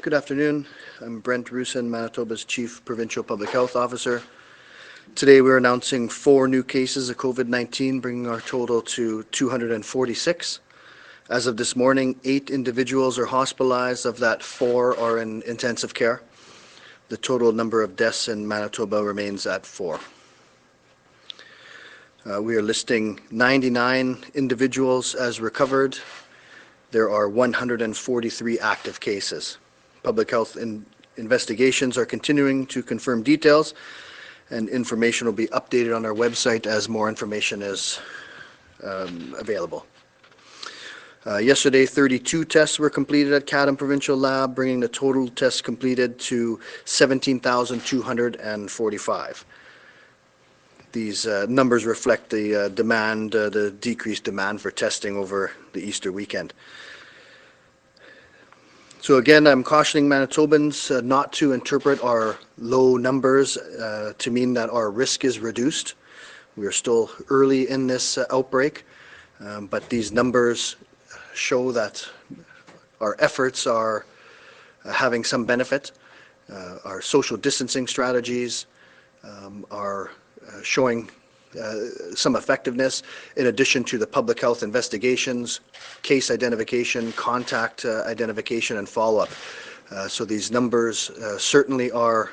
Good afternoon. I'm Brent Roussin, Manitoba's Chief Provincial Public Health Officer. Today we're announcing 4 new cases of COVID-19, bringing our total to 246. As of this morning, 8 individuals are hospitalized. Of that, 4 are in intensive care. The total number of deaths in Manitoba remains at 4. We are listing 99 individuals as recovered. There are 143 active cases. Public health investigations are continuing to confirm details, and information will be updated on our website as more information is available. Yesterday, 32 tests were completed at Chatham Provincial Lab, bringing the total tests completed to 17,245. These numbers reflect the the decreased demand for testing over the Easter weekend. So again, I'm cautioning Manitobans not to interpret our low numbers to mean that our risk is reduced. We are still early in this outbreak, but these numbers show that our efforts are having some benefit. Our social distancing strategies are showing some effectiveness, in addition to the public health investigations, case identification, contact identification, and follow-up. So these numbers certainly are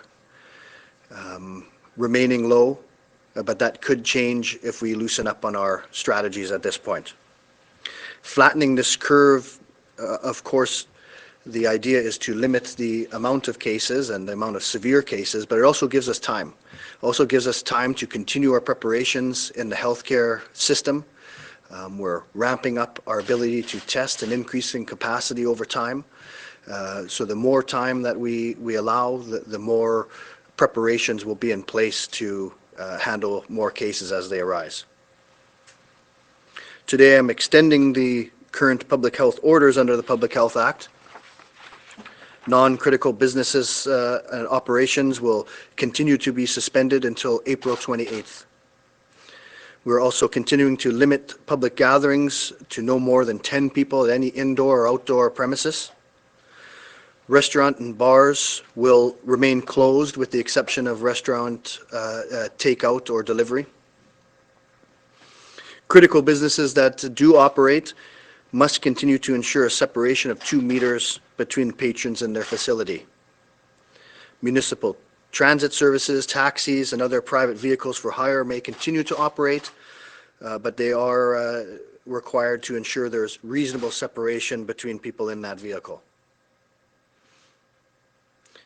remaining low, but that could change if we loosen up on our strategies at this point. Flattening this curve, of course, the idea is to limit the amount of cases and the amount of severe cases, but it also gives us time. Also gives us time to continue our preparations in the healthcare system. We're ramping up our ability to test and increasing capacity over time. So the more time that we allow, the more preparations will be in place to handle more cases as they arise. Today I'm extending the current public health orders under the Public Health Act. Non-critical businesses and operations will continue to be suspended until April 28th. We're also continuing to limit public gatherings to no more than 10 people at any indoor or outdoor premises. Restaurant and bars will remain closed with the exception of restaurant takeout or delivery. Critical businesses that do operate must continue to ensure a separation of 2 meters between patrons and their facility. Municipal transit services, taxis, and other private vehicles for hire may continue to operate, but they are required to ensure there's reasonable separation between people in that vehicle.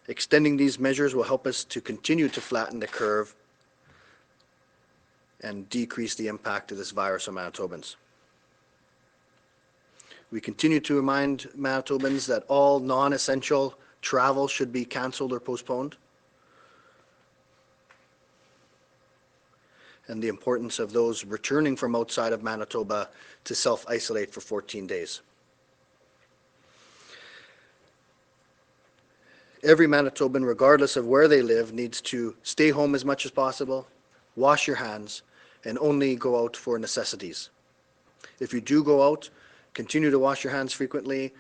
Extending these measures will help us to continue to flatten the curve and decrease the impact of this virus on Manitobans. We continue to remind Manitobans that all non-essential travel should be cancelled or postponed, and the importance of those returning from outside of Manitoba to self-isolate for 14 days. Every Manitoban, regardless of where they live, needs to stay home as much as possible, wash your hands, and only go out for necessities. If you do go out, continue to wash your hands frequently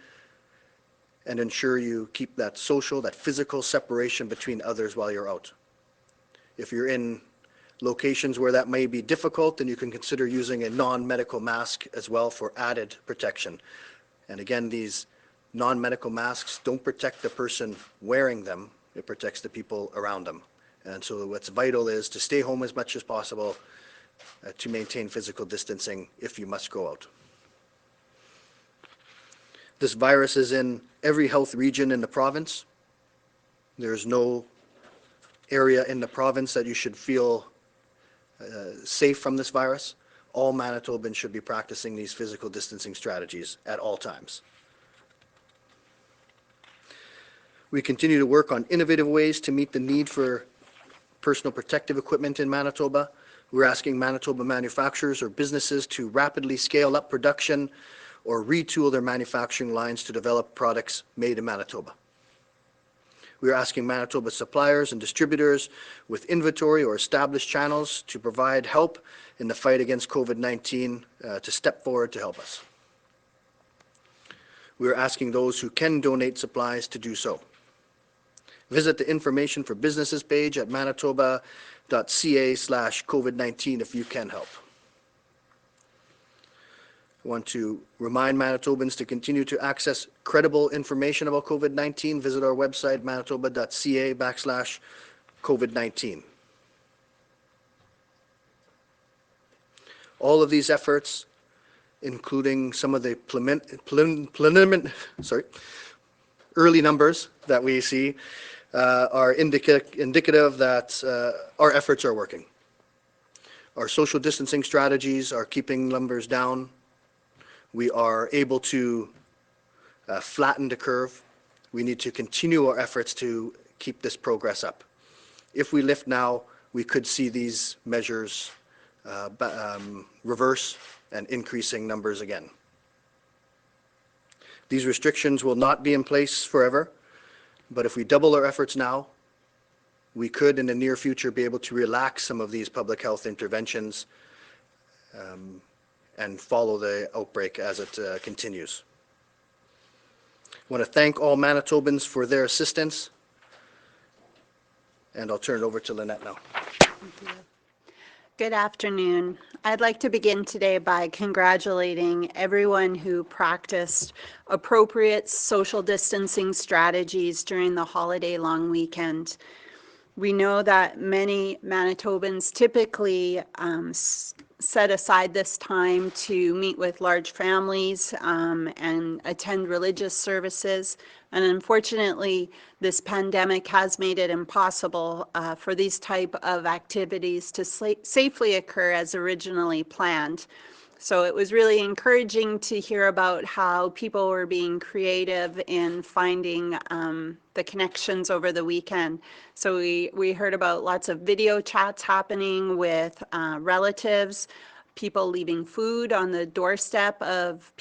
and ensure you keep that social, that physical separation between others while you're out. If you're in locations where that may be difficult, then you can consider using a non-medical mask as well for added protection. And again, these non-medical masks don't protect the person wearing them, it protects the people around them. And so what's vital is to stay home as much as possible, to maintain physical distancing if you must go out. This virus is in every health region in the province. There's no area in the province that you should feel safe from this virus. All Manitobans should be practicing these physical distancing strategies at all times. We continue to work on innovative ways to meet the need for personal protective equipment in Manitoba. We're asking Manitoba manufacturers or businesses to rapidly scale up production or retool their manufacturing lines to develop products made in Manitoba. We are asking Manitoba suppliers and distributors with inventory or established channels to provide help in the fight against COVID-19 to step forward to help us. We are asking those who can donate supplies to do so. Visit the information for businesses page at manitoba.ca/COVID-19 if you can help. I want to remind Manitobans to continue to access credible information about COVID-19. Visit our website, manitoba.ca/COVID-19. All of these efforts, including some of the early numbers that we see, are indicative that our efforts are working. Our social distancing strategies are keeping numbers down. We are able to flatten the curve. We need to continue our efforts to keep this progress up. If we lift now, we could see these measures reverse and increasing numbers again. These restrictions will not be in place forever, but if we double our efforts now, we could in the near future be able to relax some of these public health interventions and follow the outbreak as it continues. I want to thank all Manitobans for their assistance, and I'll turn it over to Lanette now. Thank you. Good afternoon. I'd like to begin today by congratulating everyone who practiced appropriate social distancing strategies during the holiday long weekend. We know that many Manitobans typically set aside this time to meet with large families and attend religious services. And unfortunately, this pandemic has made it impossible for these type of activities to safely occur as originally planned. So it was really encouraging to hear about how people were being creative in finding the connections over the weekend. So we heard about lots of video chats happening with relatives, people leaving food on the doorstep of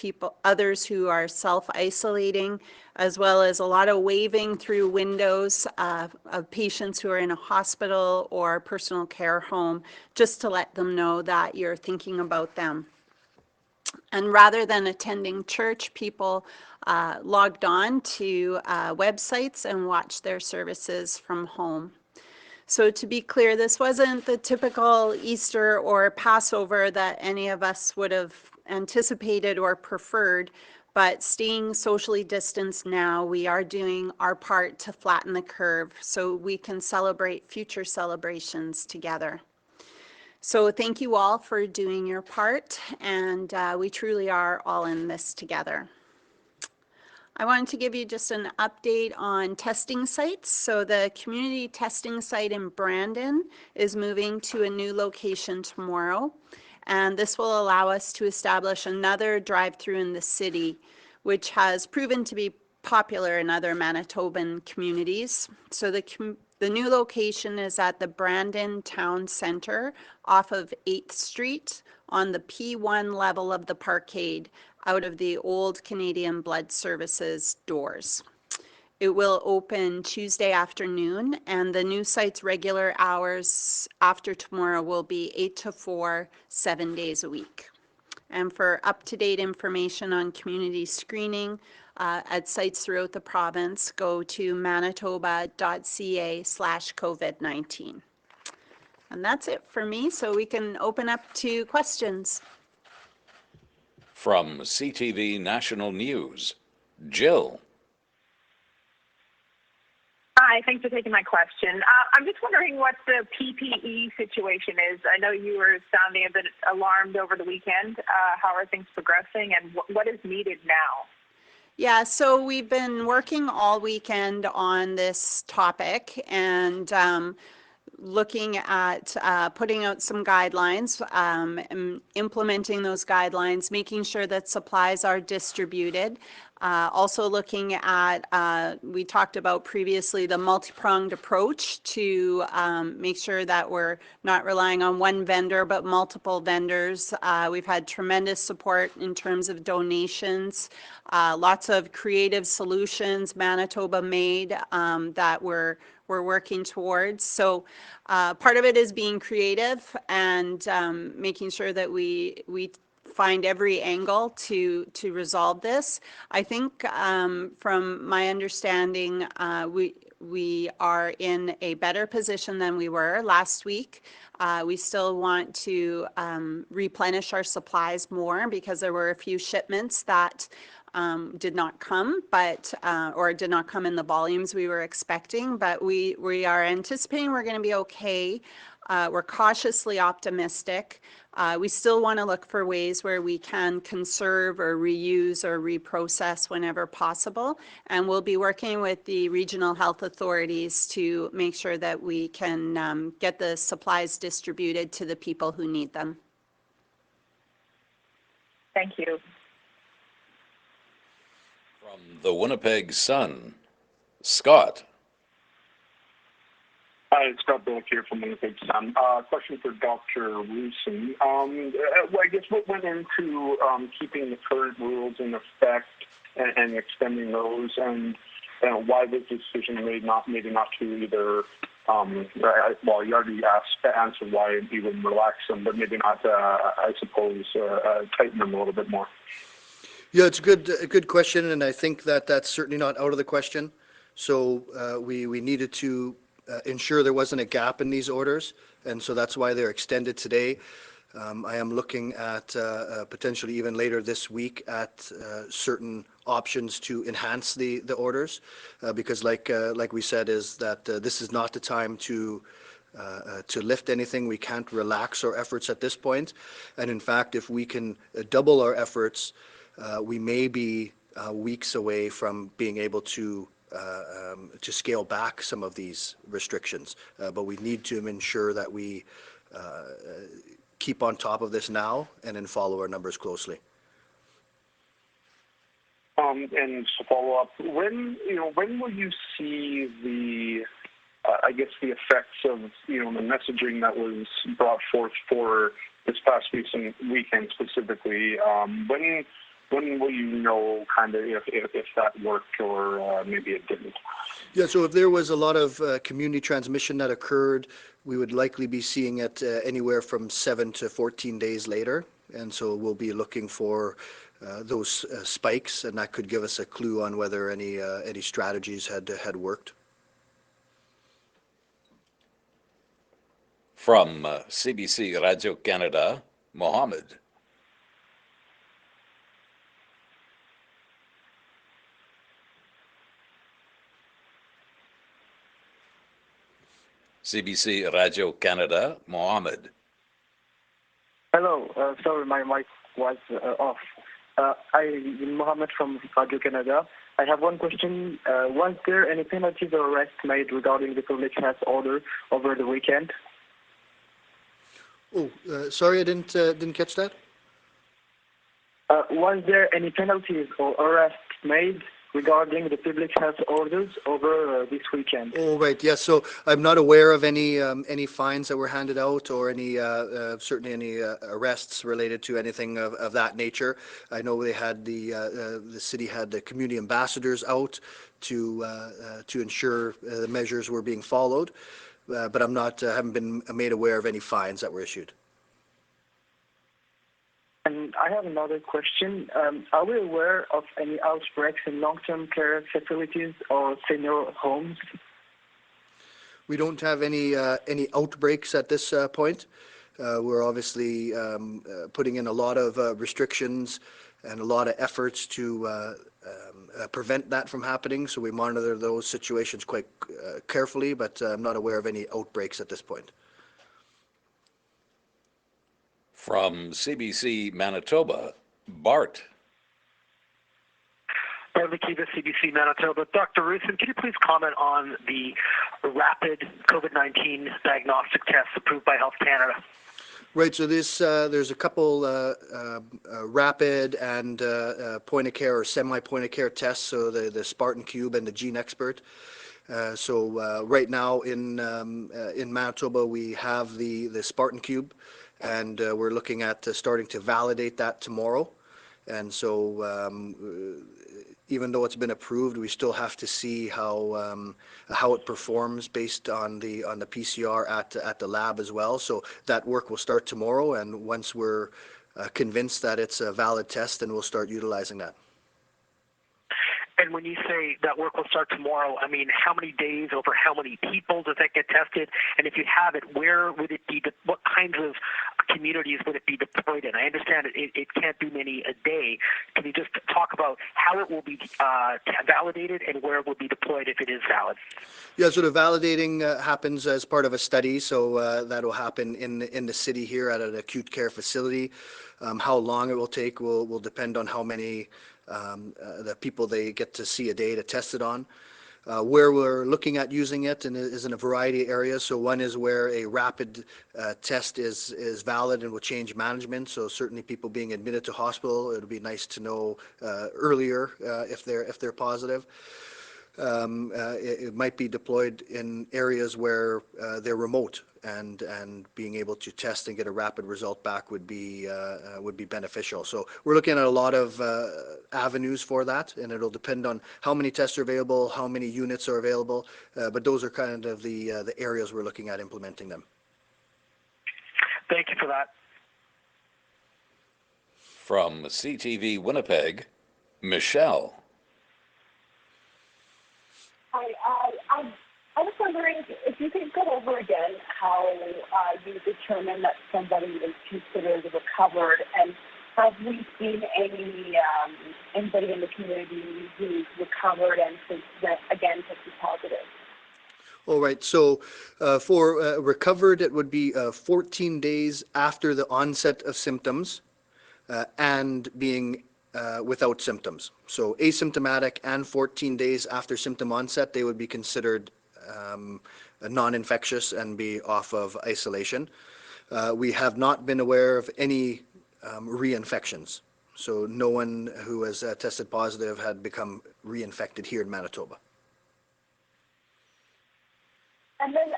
others who are self-isolating, as well as a lot of waving through windows of patients who are in a hospital or personal care home, just to let them know that you're thinking about them. And rather than attending church, people logged on to websites and watched their services from home. So to be clear, this wasn't the typical Easter or Passover that any of us would have anticipated or preferred, but staying socially distanced now, we are doing our part to flatten the curve so we can celebrate future celebrations together. So thank you all for doing your part, and we truly are all in this together. I wanted to give you just an update on testing sites. So the community testing site in Brandon is moving to a new location tomorrow, and this will allow us to establish another drive-through in the city, which has proven to be popular in other Manitoban communities. So the new location is at the Brandon Town Center off of 8th Street on the P1 level of the parkade out of the old Canadian Blood Services doors. It will open Tuesday afternoon, and the new site's regular hours after tomorrow will be 8 to 4, 7 days a week. And for up-to-date information on community screening at sites throughout the province, go to manitoba.ca/COVID-19. And that's it for me, so we can open up to questions. From CTV National News, Jill. Hi, thanks for taking my question. I'm just wondering what the PPE situation is. I know you were sounding a bit alarmed over the weekend. How are things progressing, and what is needed now? Yeah, so we've been working all weekend on this topic and looking at putting out some guidelines, and implementing those guidelines, making sure that supplies are distributed. Also looking at, we talked about previously, the multi-pronged approach to make sure that we're not relying on one vendor but multiple vendors. We've had tremendous support in terms of donations, lots of creative solutions Manitoba made that we're working towards. So part of it is being creative and making sure that we find every angle to resolve this. I think from my understanding, we are in a better position than we were last week. We still want to replenish our supplies more because there were a few shipments that did not come, or did not come in the volumes we were expecting, but we are anticipating we're going to be okay. We're cautiously optimistic. We still want to look for ways where we can conserve or reuse or reprocess whenever possible. And we'll be working with the regional health authorities to make sure that we can get the supplies distributed to the people who need them. Thank you. From the Winnipeg Sun, Scott. Hi, it's Scott Bullock here from Winnipeg Sun. Question for Dr. Roussin. I guess what went into keeping the current rules in effect and extending those, and why was the decision made maybe not to either, well, you already answered why you wouldn't relax them, but maybe not, I suppose, tighten them a little bit more. Yeah, it's a good question, and I think that's certainly not out of the question. So we needed to ensure there wasn't a gap in these orders, and so that's why they're extended today. I am looking at potentially even later this week at certain options to enhance the orders, because like we said, is that this is not the time to lift anything. We can't relax our efforts at this point, and in fact, if we can double our efforts, we may be weeks away from being able to scale back some of these restrictions. But we need to ensure that we keep on top of this now and then follow our numbers closely. And to follow up, when will you see the, I guess, the effects of the messaging that was brought forth for this past weekend specifically? When will you know kind of if that worked or maybe it didn't? Yeah, so if there was a lot of community transmission that occurred, we would likely be seeing it anywhere from 7 to 14 days later. And so we'll be looking for those spikes, and that could give us a clue on whether any strategies had worked. From CBC Radio Canada, Mohammed. CBC Radio Canada, Mohammed. Hello, sorry, my mic was off. I'm Mohammed from Radio Canada. I have one question. Was there any penalties or arrests made regarding the public health order over the weekend? Oh, sorry, I didn't catch that. Was there any penalties or arrests made regarding the public health orders over this weekend? Oh, right. Yes. So I'm not aware of any fines that were handed out or any certainly any arrests related to anything of that nature. I know they had the city had the community ambassadors out to ensure the measures were being followed, but haven't been made aware of any fines that were issued. And I have another question. Are we aware of any outbreaks in long-term care facilities or senior homes? We don't have any outbreaks at this point. We're obviously putting in a lot of restrictions and a lot of efforts to prevent that from happening. So we monitor those situations quite carefully, but I'm not aware of any outbreaks at this point. From CBC Manitoba, Bart. Bart Lakiva, CBC Manitoba. Dr. Roussin, can you please comment on the rapid COVID-19 diagnostic tests approved by Health Canada? Right, so there's a couple rapid and point of care or semi point of care tests, so the Spartan Cube and the Gene Expert. So right now in Manitoba we have the Spartan Cube, and we're looking at starting to validate that tomorrow. And so even though it's been approved, we still have to see how it performs based on the PCR at the lab as well. So that work will start tomorrow, and once we're convinced that it's a valid test, then we'll start utilizing that. And when you say that work will start tomorrow, I mean, how many days, over how many people does that get tested? And if you have it, where would it be, what kinds of communities would it be deployed in? I understand it can't do many a day. Can you just talk about how it will be validated and where it will be deployed if it is valid? Yeah, so the validating happens as part of a study, so that will happen in the city here at an acute care facility. How long it will take will depend on how many the people they get to see a day to test it on. Where we're looking at using it and is in a variety of areas. So one is where a rapid test is valid and will change management. So certainly people being admitted to hospital, it'll be nice to know earlier if they're positive. It might be deployed in areas where they're remote, and being able to test and get a rapid result back would be beneficial. So we're looking at a lot of avenues for that, and it'll depend on how many tests are available, how many units are available, but those are kind of the areas we're looking at implementing them. Thank you for that. From CTV Winnipeg, Michelle. Hi, I was wondering if you could go over again how you determine that somebody is considered recovered, and have we seen anybody in the community who's recovered and again tested positive? All right, so for recovered, it would be 14 days after the onset of symptoms and being without symptoms. So asymptomatic and 14 days after symptom onset, they would be considered non-infectious and be off of isolation. We have not been aware of any reinfections. So no one who has tested positive had become reinfected here in Manitoba. And then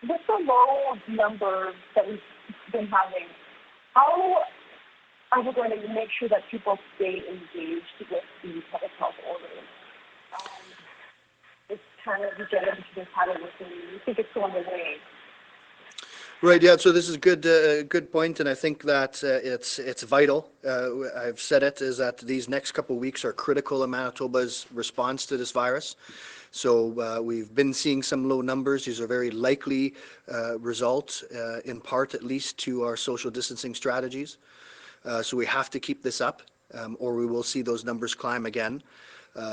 with the low numbers that we've been having, how are we going to make sure that people stay engaged with the public health orders? It's kind of degenerative to this habit with you think it's going away. Right. Yeah. So this is good point, and I think that it's vital. I've said it is that these next couple of weeks are critical in Manitoba's response to this virus. So we've been seeing some low numbers. These are very likely results, in part at least, to our social distancing strategies. So we have to keep this up, or we will see those numbers climb again.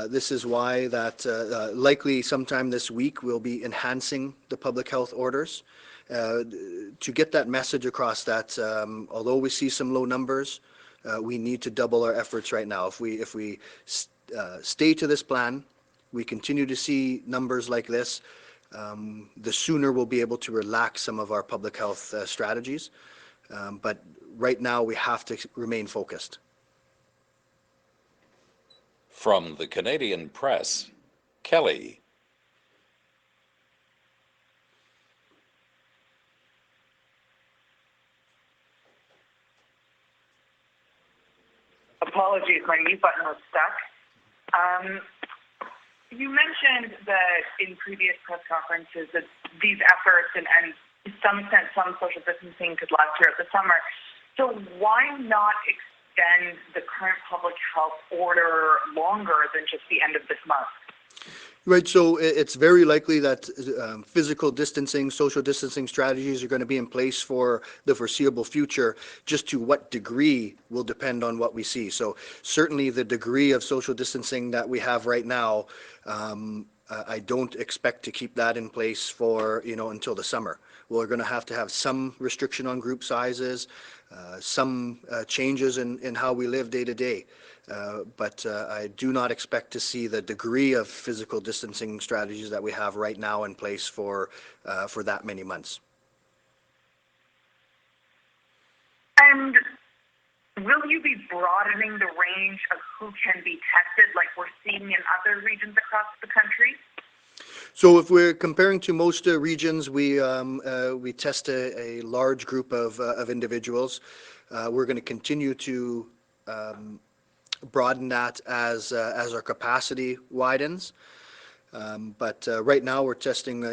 This is why that likely sometime this week we'll be enhancing the public health orders to get that message across that although we see some low numbers, we need to double our efforts right now. If we stay to this plan, we continue to see numbers like this, the sooner we'll be able to relax some of our public health strategies. But right now we have to remain focused. From the Canadian Press, Kelly. Apologies, my mute button was stuck. You mentioned that in previous press conferences that these efforts and in some sense some social distancing could last throughout the summer. So why not extend the current public health order longer than just the end of this month? Right, so it's very likely that physical distancing, social distancing strategies are going to be in place for the foreseeable future. Just to what degree will depend on what we see. So certainly the degree of social distancing that we have right now, I don't expect to keep that in place for, until the summer. We're going to have some restriction on group sizes, some changes in how we live day to day. But I do not expect to see the degree of physical distancing strategies that we have right now in place for that many months. And will you be broadening the range of who can be tested like we're seeing in other regions across the country? So if we're comparing to most regions, we test a large group of individuals. We're going to continue to broaden that as our capacity widens. But right now we're testing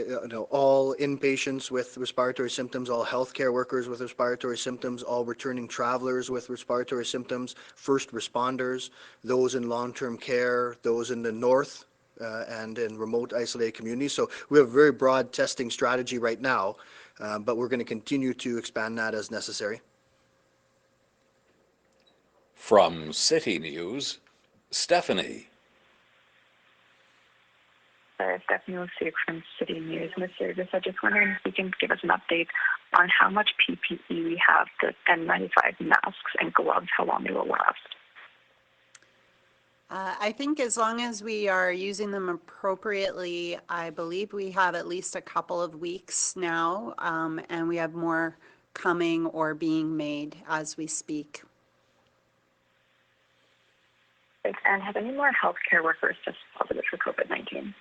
all inpatients with respiratory symptoms, all healthcare workers with respiratory symptoms, all returning travelers with respiratory symptoms, first responders, those in long-term care, those in the north and in remote isolated communities. So we have a very broad testing strategy right now, but we're going to continue to expand that as necessary. From City News, Stephanie. Stephanie Lucic from City News. Ms. Siragusa, just wondering if you can give us an update on how much PPE we have, the N95 masks and gloves, how long they will last. I think as long as we are using them appropriately, I believe we have at least a couple of weeks now, and we have more coming or being made as we speak. And have any more healthcare workers tested positive for COVID-19?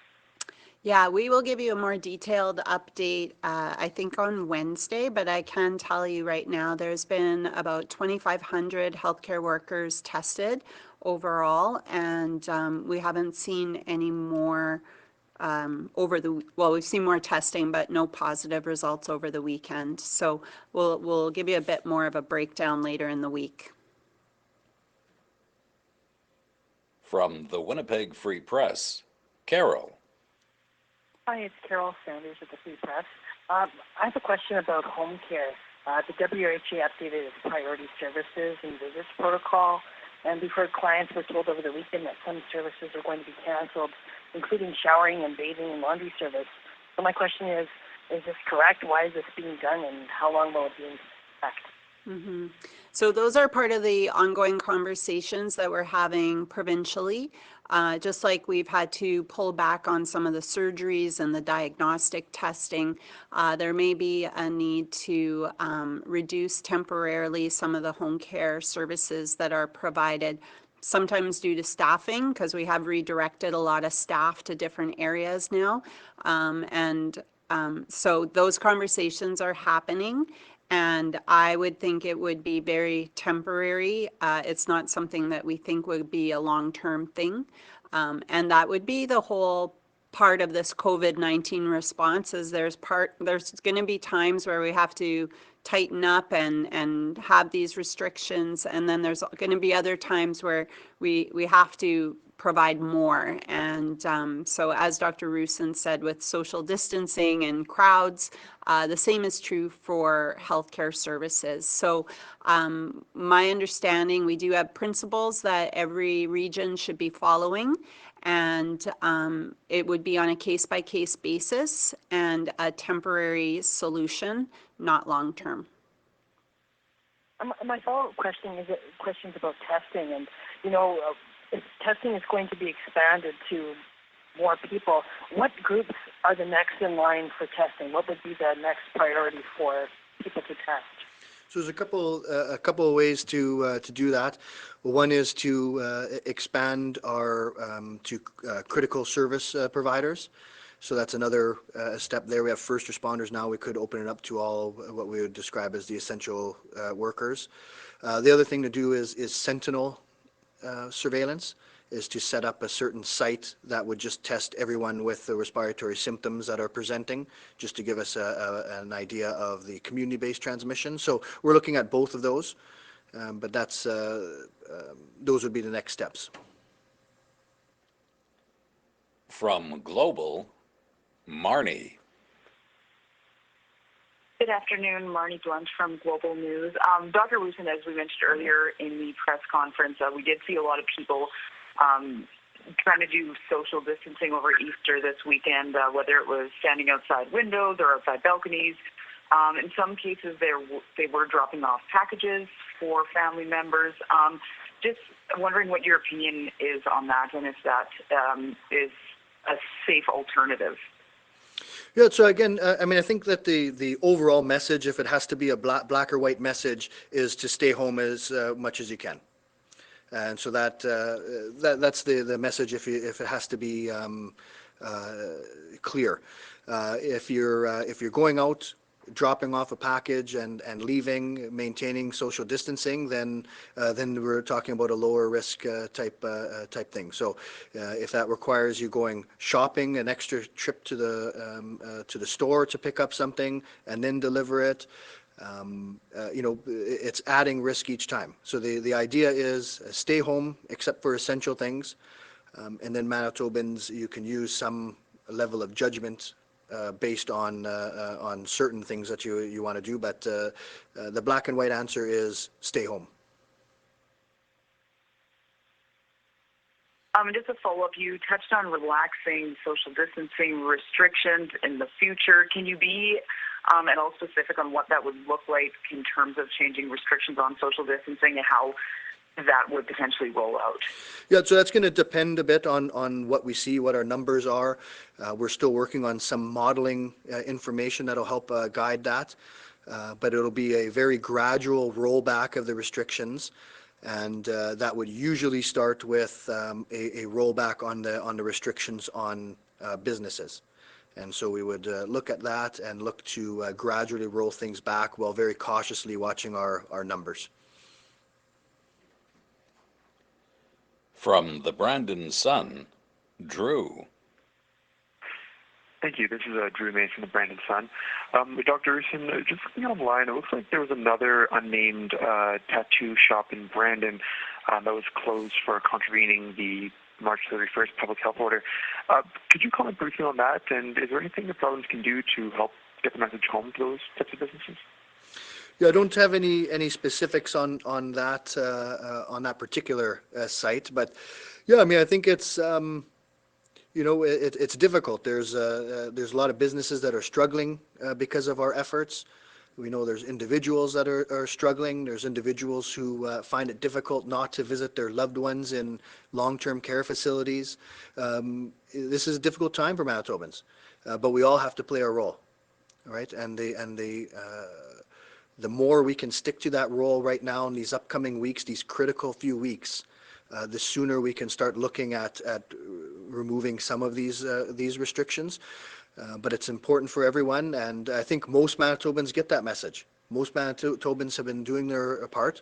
Yeah, we will give you a more detailed update, I think on Wednesday, but I can tell you right now there's been about 2,500 healthcare workers tested overall, and we haven't seen any more we've seen more testing, but no positive results over the weekend. So we'll give you a bit more of a breakdown later in the week. From the Winnipeg Free Press, Carol. Hi, it's Carol Sanders at the Free Press. I have a question about home care. The WHO updated its priority services and visits protocol, and we've heard clients were told over the weekend that some services are going to be canceled, including showering and bathing and laundry service. So my question is this correct? Why is this being done, and how long will it be in effect? Mm-hmm. So those are part of the ongoing conversations that we're having provincially. Just like we've had to pull back on some of the surgeries and the diagnostic testing, there may be a need to reduce temporarily some of the home care services that are provided, sometimes due to staffing, because we have redirected a lot of staff to different areas now. So those conversations are happening. And I would think it would be very temporary. It's not something that we think would be a long-term thing. And that would be the whole part of this COVID-19 response. Is there's going to be times where we have to tighten up and have these restrictions. And then there's going to be other times where we have to provide more. And so as Dr. Roussin said, with social distancing and crowds, the same is true for healthcare services. So my understanding, we do have principles that every region should be following, and it would be on a case-by-case basis and a temporary solution, not long-term. My follow-up question is questions about testing, and if testing is going to be expanded to more people, what groups are the next in line for testing? What would be the next priority for people to test? So there's a couple of ways to do that. One is to expand our to critical service providers. So that's another step there. We have first responders now. We could open it up to all what we would describe as the essential workers. The other thing to do is sentinel surveillance, is to set up a certain site that would just test everyone with the respiratory symptoms that are presenting, just to give us an idea of the community-based transmission. So we're looking at both of those, but those would be the next steps. From Global, Marnie. Good afternoon, Marnie Blunt from Global News. Dr. Roussin, as we mentioned earlier in the press conference, we did see a lot of people trying to do social distancing over Easter this weekend, whether it was standing outside windows or outside balconies. In some cases, they were dropping off packages for family members. Just wondering what your opinion is on that, and if that is a safe alternative. Yeah, so again, I think that the overall message, if it has to be a black or white message, is to stay home as much as you can. And so that's the message if it has to be clear. If you're going out dropping off a package and leaving, maintaining social distancing, then we're talking about a lower risk type thing. So if that requires you going shopping, an extra trip to the store to pick up something and then deliver it, it's adding risk each time. So the idea is stay home except for essential things, and then Manitobans, you can use some level of judgment based on certain things that you want to do, but the black and white answer is stay home. Just a follow-up, you touched on relaxing social distancing restrictions in the future. Can you be at all specific on what that would look like in terms of changing restrictions on social distancing and how that would potentially roll out? Yeah, so that's going to depend a bit on what we see, what our numbers are. We're still working on some modeling information that'll help guide that, but it'll be a very gradual rollback of the restrictions, and that would usually start with a rollback on the restrictions on businesses. And so we would look at that and look to gradually roll things back while very cautiously watching our numbers. From the Brandon Sun, Drew. Thank you. This is Drew May from the Brandon Sun. Dr. Roussin, just looking online, it looks like there was another unnamed tattoo shop in Brandon that was closed for contravening the March 31st public health order. Could you comment briefly on that? And is there anything the province can do to help get the message home to those types of businesses? Yeah, I don't have any specifics on that particular site, but yeah, I mean, I think it's it's difficult. There's a lot of businesses that are struggling because of our efforts. We know there's individuals that are struggling. There's individuals who find it difficult not to visit their loved ones in long-term care facilities. This is a difficult time for Manitobans, but we all have to play our role, right? And the more we can stick to that role right now in these upcoming weeks, these critical few weeks, the sooner we can start looking at removing some of these restrictions. But it's important for everyone, and I think most Manitobans get that message. Most Manitobans have been doing their part.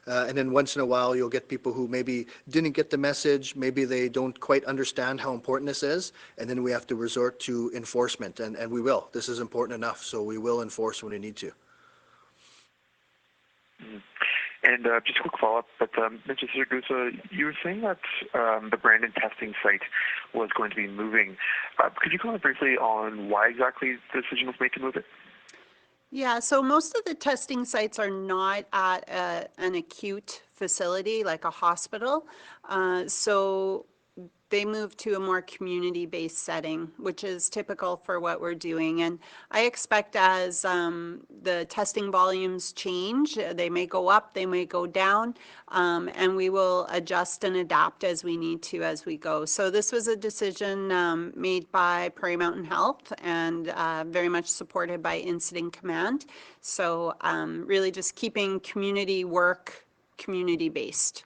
And then once in a while, you'll get people who maybe didn't get the message, maybe they don't quite understand how important this is, and then we have to resort to enforcement, and we will. This is important enough, so we will enforce when we need to. And just a quick follow-up, but Mr. Siragusa, you were saying that the Brandon testing site was going to be moving. Could you comment briefly on why exactly the decision was made to move it? Yeah, so most of the testing sites are not at an acute facility like a hospital. So they moved to a more community-based setting, which is typical for what we're doing. And I expect as the testing volumes change, they may go up, they may go down, and we will adjust and adapt as we need to as we go. So this was a decision made by Prairie Mountain Health and very much supported by Incident Command. So really just keeping community work community-based.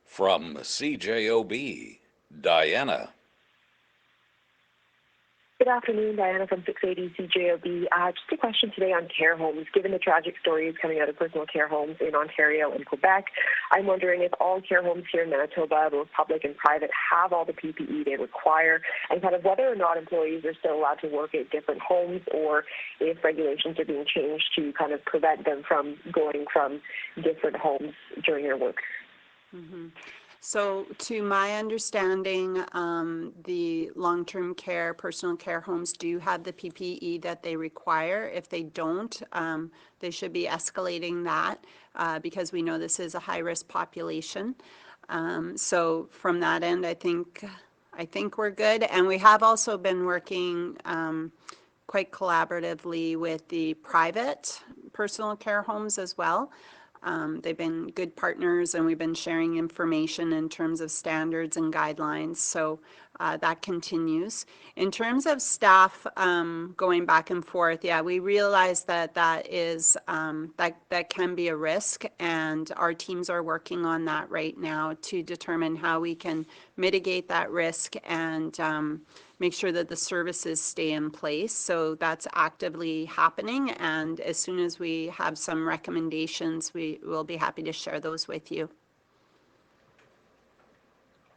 From CJOB, Diana. Good afternoon, Diana from 680 CJOB. Just a question today on care homes. Given the tragic stories coming out of personal care homes in Ontario and Quebec, I'm wondering if all care homes here in Manitoba, both public and private, have all the PPE they require, and kind of whether or not employees are still allowed to work at different homes, or if regulations are being changed to kind of prevent them from going from different homes during their work. Mm-hmm. So to my understanding, the long-term care, personal care homes do have the PPE that they require. If they don't, they should be escalating that because we know this is a high-risk population. So from that end, I think we're good. And we have also been working quite collaboratively with the private personal care homes as well. They've been good partners, and we've been sharing information in terms of standards and guidelines. So that continues. In terms of staff going back and forth, yeah, we realize that that can be a risk, and our teams are working on that right now to determine how we can mitigate that risk and make sure that the services stay in place. So that's actively happening, and as soon as we have some recommendations, we will be happy to share those with you.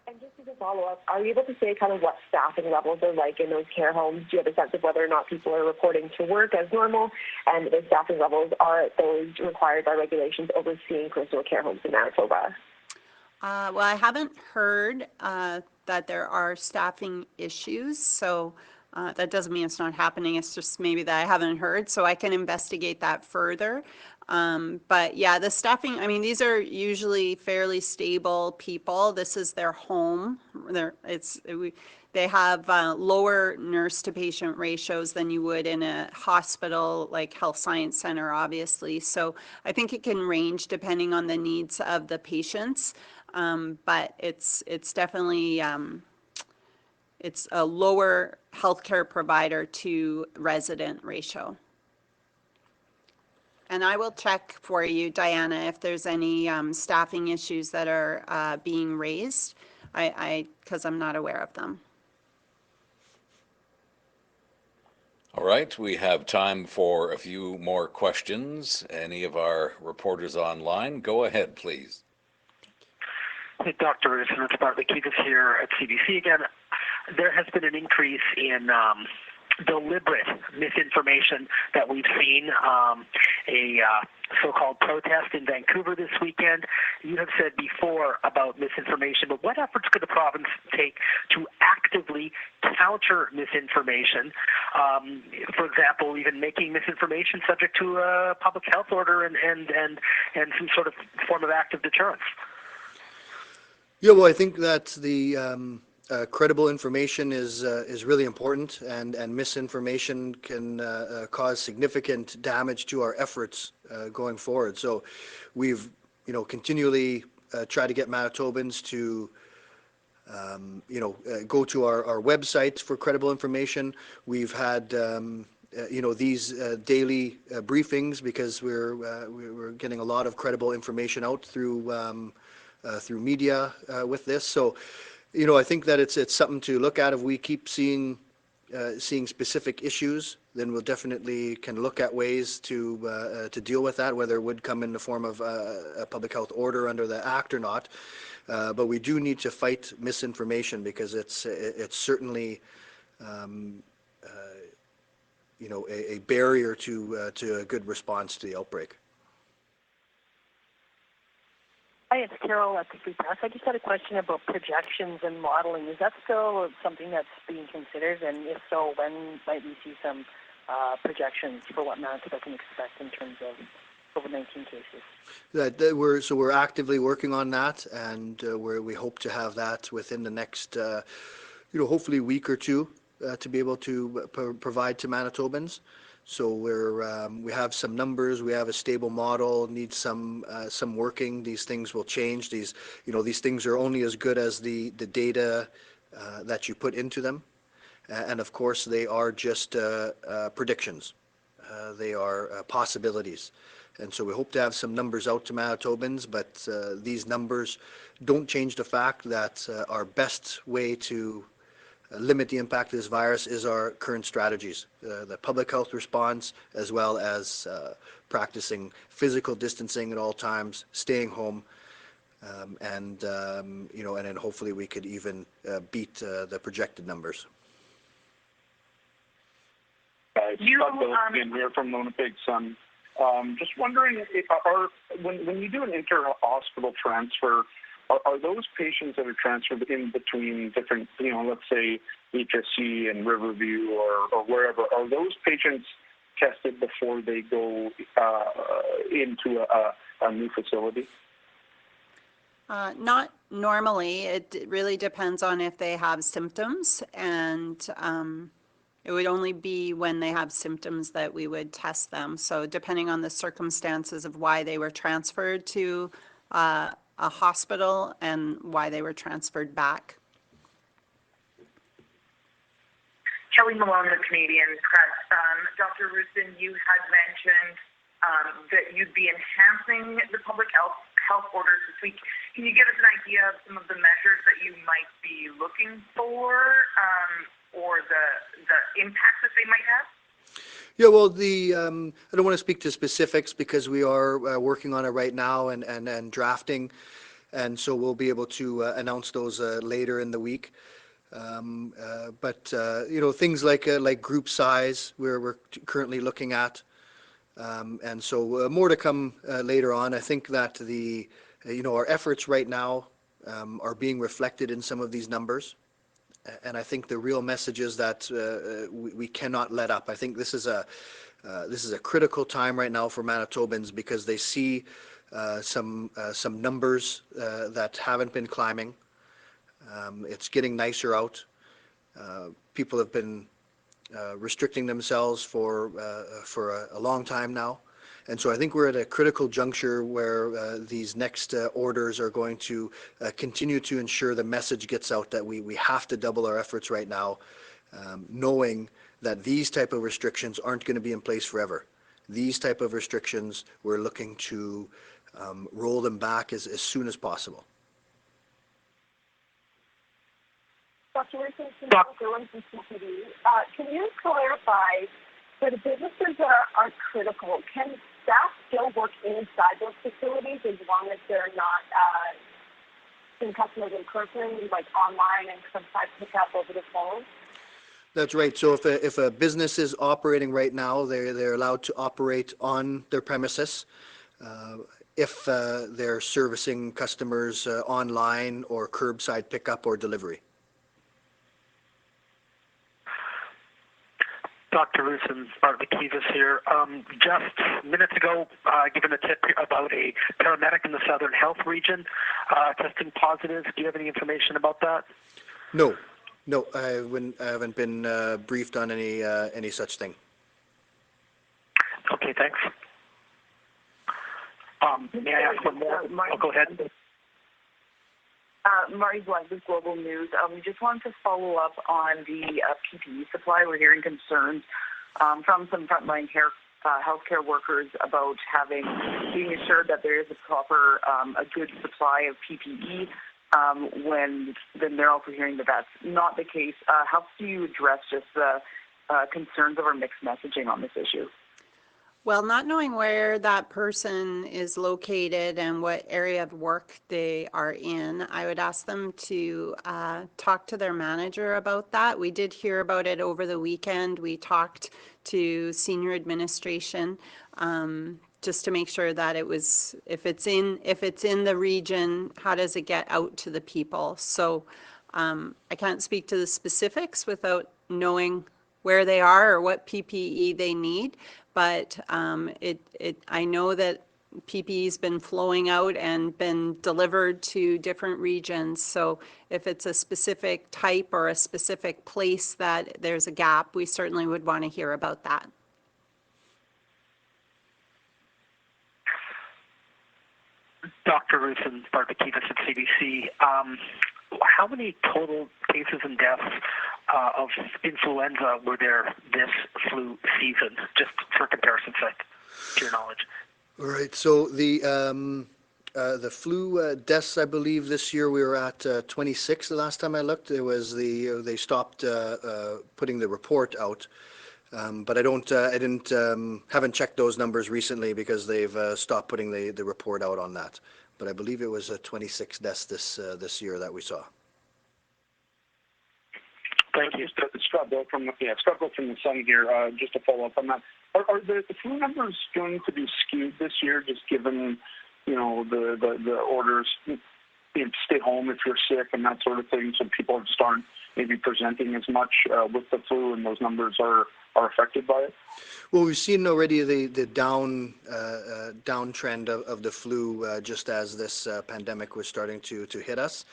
And just as a follow-up, are you able to say kind of what staffing levels are like in those care homes? Do you have a sense of whether or not people are reporting to work as normal, and the staffing levels are those required by regulations overseeing personal care homes in Manitoba? Well, I haven't heard that there are staffing issues, so that doesn't mean it's not happening. It's just maybe that I haven't heard, so I can investigate that further. But yeah, the staffing, I mean, these are usually fairly stable people. This is their home. They have lower nurse to patient ratios than you would in a hospital, like health science center, obviously. So I think it can range depending on the needs of the patients. But it's definitely it's a lower healthcare provider to resident ratio. And I will check for you, Diana, if there's any staffing issues that are being raised, because I'm not aware of them. All right, we have time for a few more questions. Any of our reporters online, go ahead, please. Hey, Dr. Roussin, it's Bart Lakitis here at CBC again. There has been an increase in deliberate misinformation that we've seen. A so-called protest in Vancouver this weekend. You have said before about misinformation, but what efforts could the province take to actively counter misinformation? For example, even making misinformation subject to a public health order and some sort of form of active deterrence. Yeah, well, I think that the credible information is really important, and misinformation can cause significant damage to our efforts going forward. So we've continually tried to get Manitobans to go to our website for credible information. We've had these daily briefings because we're getting a lot of credible information out through media with this. So I think that it's something to look at. If we keep seeing specific issues, then we'll definitely can look at ways to deal with that, whether it would come in the form of a public health order under the Act or not. But we do need to fight misinformation because it's certainly a barrier to a good response to the outbreak. Hi, it's Carol at the Free Press. I just had a question about projections and modeling. Is that still something that's being considered? And if so, when might we see some projections for what Manitoba can expect in terms of COVID-19 cases? We're actively working on that, and we hope to have that within the next, hopefully week or two, to be able to provide to Manitobans. So we have some numbers, we have a stable model, needs some working. These things will change. These things are only as good as the data that you put into them, and of course they are just predictions. They are possibilities, and so we hope to have some numbers out to Manitobans. But these numbers don't change the fact that our best way to limit the impact of this virus is our current strategies, the public health response, as well as practicing physical distancing at all times, staying home, and then hopefully we could even beat the projected numbers. Again, we're from Winnipeg, Sun. Just wondering, when you do an inter-hospital transfer, are those patients that are transferred in between different, let's say HSC and Riverview or wherever, are those patients tested before they go into a new facility? Not normally. It really depends on if they have symptoms, and it would only be when they have symptoms that we would test them. So depending on the circumstances of why they were transferred to a hospital and why they were transferred back. Kelly Malone, the Canadian Press. Dr. Roussin, you had mentioned that you'd be enhancing the public health orders this week. Can you give us an idea of some of the measures that you might be looking for, or the impact that they might have? Yeah, well, I don't want to speak to specifics because we are working on it right now and drafting, and so we'll be able to announce those later in the week. But things like group size, we're currently looking at, and so more to come later on. I think that our efforts right now are being reflected in some of these numbers. And I think the real message is that we cannot let up. I think this is a critical time right now for Manitobans because they see some numbers that haven't been climbing. It's getting nicer out. People have been restricting themselves for a long time now. And so I think we're at a critical juncture where these next orders are going to continue to ensure the message gets out that we have to double our efforts right now, knowing that these type of restrictions aren't going to be in place forever. These type of restrictions, we're looking to roll them back as soon as possible. Dr. Roussin, can you clarify, for the businesses that are critical, can staff still work inside those facilities as long as they're not seeing customers in person, like online and sometimes pick up over the phone? That's right. So if a business is operating right now, they're allowed to operate on their premises. If they're servicing customers online or curbside pickup or delivery. Dr. Roussin, Bart McKeevis here. Just minutes ago, given a tip about a paramedic in the Southern Health region testing positive. Do you have any information about that? No, I haven't been briefed on any such thing. Okay, thanks. May I ask one more? Go ahead. Marty Blunt with Global News. We just wanted to follow up on the PPE supply. We're hearing concerns from some frontline healthcare workers about being assured that there is a good supply of PPE. Then they're also hearing that that's not the case. How do you address just the concerns over mixed messaging on this issue? Well, not knowing where that person is located and what area of work they are in, I would ask them to talk to their manager about that. We did hear about it over the weekend. We talked to senior administration just to make sure that it was, if it's in the region, how does it get out to the people? So I can't speak to the specifics without knowing where they are or what PPE they need. But I know that PPE's been flowing out and been delivered to different regions. So if it's a specific type or a specific place that there's a gap, we certainly would want to hear about that. Dr. Roussin, Bart McKeevis at CBC. How many total cases and deaths of influenza were there this flu season, just for comparison's sake, to your knowledge? All right. So the flu deaths, I believe this year we were at 26. The last time I looked, it was they stopped putting the report out. But haven't checked those numbers recently because they've stopped putting the report out on that. But I believe it was 26 deaths this year that we saw. Thank you. Scott Bill from the Sun here. Just to follow up on that, are the flu numbers going to be skewed this year, just given the orders, stay home if you're sick and that sort of thing, so people just aren't maybe presenting as much with the flu, and those numbers are affected by it? Well, we've seen already the downtrend of the flu just as this pandemic was starting to hit us.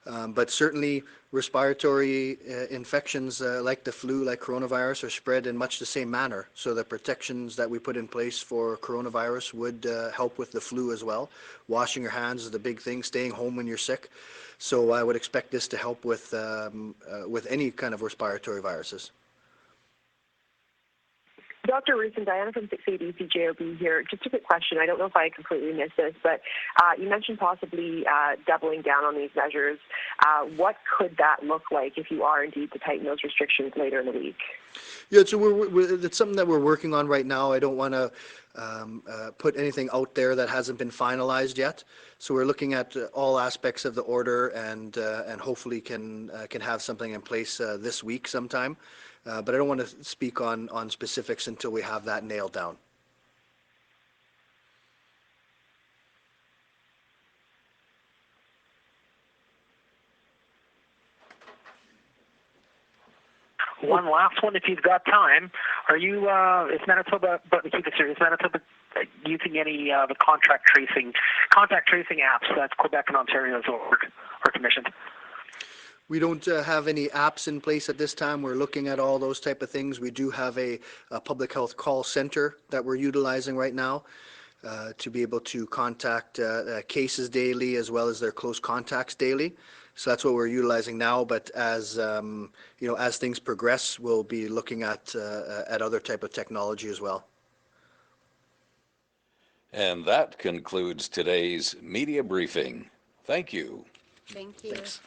But certainly respiratory infections like the flu, like coronavirus, are spread in much the same manner. So the protections that we put in place for coronavirus would help with the flu as well. Washing your hands is the big thing, staying home when you're sick. So I would expect this to help with any kind of respiratory viruses. Dr. Roussin, Diana from 680 CJOB here. Just a quick question. I don't know if I completely missed this, but you mentioned possibly doubling down on these measures. What could that look like if you are indeed to tighten those restrictions later in the week? Yeah, so it's something that we're working on right now. I don't want to put anything out there that hasn't been finalized yet. So we're looking at all aspects of the order and hopefully can have something in place this week sometime. But I don't want to speak on specifics until we have that nailed down. One last one, if you've got time. Are you, is Manitoba, but keep it serious, is Manitoba using any of the contact tracing apps that Quebec and Ontario has ordered or commissioned? We don't have any apps in place at this time. We're looking at all those type of things. We do have a public health call center that we're utilizing right now to be able to contact cases daily as well as their close contacts daily. So that's what we're utilizing now. But as as things progress, we'll be looking at other type of technology as well. And that concludes today's media briefing. Thank you. Thank you. Thanks.